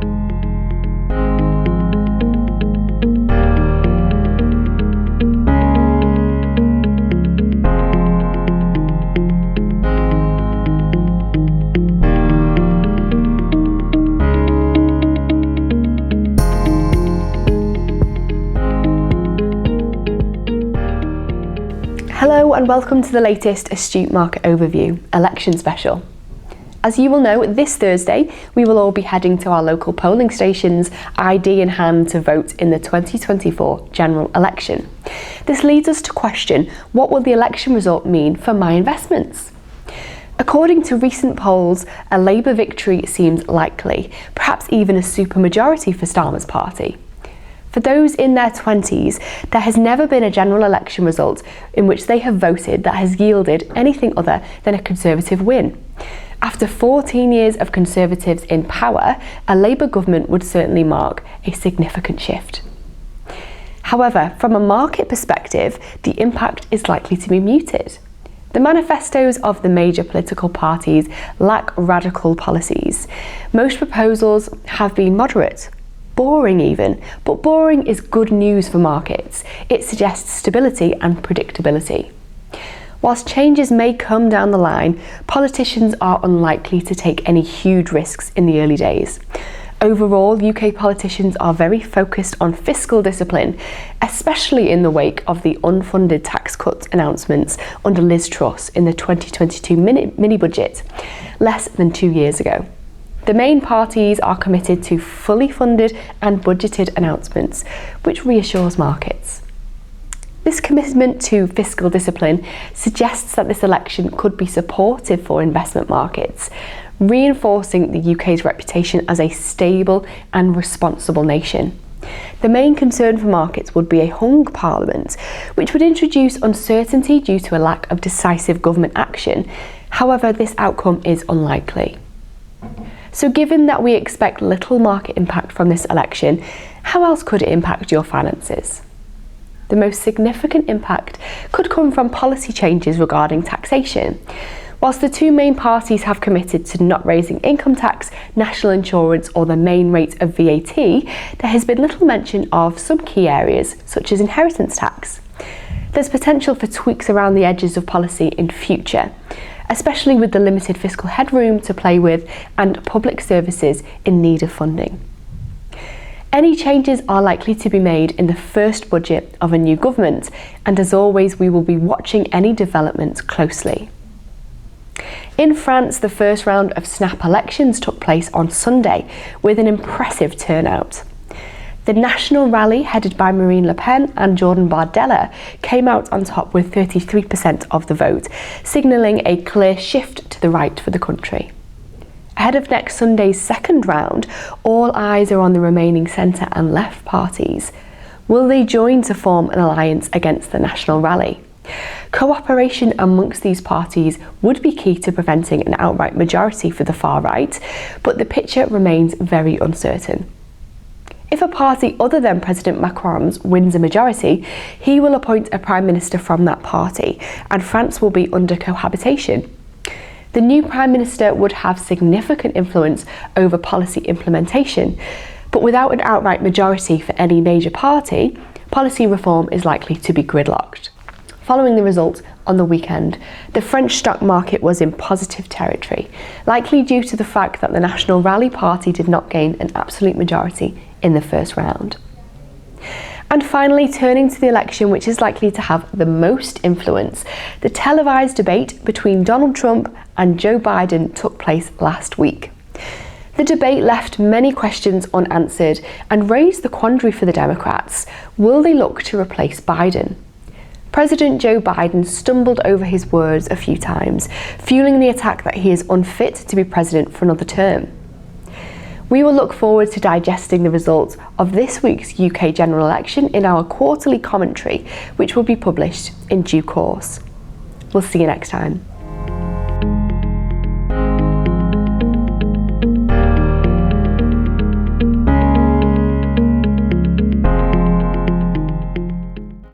Hello and welcome to the latest Astute Market Overview, election special. As you will know, this Thursday we will all be heading to our local polling stations, ID in hand, to vote in the 2024 general election. This leads us to question, what will the election result mean for my investments? According to recent polls, a Labour victory seems likely, perhaps even a supermajority for Starmer's party. For those in their 20s, there has never been a general election result in which they have voted that has yielded anything other than a Conservative win. After 14 years of Conservatives in power, a Labour government would certainly mark a significant shift. However, from a market perspective, the impact is likely to be muted. The manifestos of the major political parties lack radical policies. Most proposals have been moderate. Boring even, but boring is good news for markets. It suggests stability and predictability. Whilst changes may come down the line, politicians are unlikely to take any huge risks in the early days. Overall, UK politicians are very focused on fiscal discipline, especially in the wake of the unfunded tax cut announcements under Liz Truss in the 2022 mini-budget, less than 2 years ago. The main parties are committed to fully funded and budgeted announcements, which reassures markets. This commitment to fiscal discipline suggests that this election could be supportive for investment markets, reinforcing the UK's reputation as a stable and responsible nation. The main concern for markets would be a hung parliament, which would introduce uncertainty due to a lack of decisive government action. However, this outcome is unlikely. So given that we expect little market impact from this election, how else could it impact your finances? The most significant impact could come from policy changes regarding taxation. Whilst the two main parties have committed to not raising income tax, national insurance or the main rate of VAT, there has been little mention of some key areas such as inheritance tax. There's potential for tweaks around the edges of policy in future, especially with the limited fiscal headroom to play with and public services in need of funding. Any changes are likely to be made in the first budget of a new government, and as always, we will be watching any developments closely. In France, the first round of snap elections took place on Sunday with an impressive turnout. The national rally, headed by Marine Le Pen and Jordan Bardella, came out on top with 33% of the vote, signalling a clear shift to the right for the country. Ahead of next Sunday's second round, all eyes are on the remaining centre and left parties. Will they join to form an alliance against the national rally? Cooperation amongst these parties would be key to preventing an outright majority for the far right, but the picture remains very uncertain. If a party other than President Macron's wins a majority, he will appoint a Prime Minister from that party, and France will be under cohabitation. The new Prime Minister would have significant influence over policy implementation, but without an outright majority for any major party, policy reform is likely to be gridlocked. Following the result on the weekend, the French stock market was in positive territory, likely due to the fact that the National Rally Party did not gain an absolute majority in the first round. And finally, turning to the election which is likely to have the most influence, the televised debate between Donald Trump and Joe Biden took place last week. The debate left many questions unanswered and raised the quandary for the Democrats. Will they look to replace Biden? President Joe Biden stumbled over his words a few times, fueling the attack that he is unfit to be president for another term. We will look forward to digesting the results of this week's UK general election in our quarterly commentary, which will be published in due course. We'll see you next time.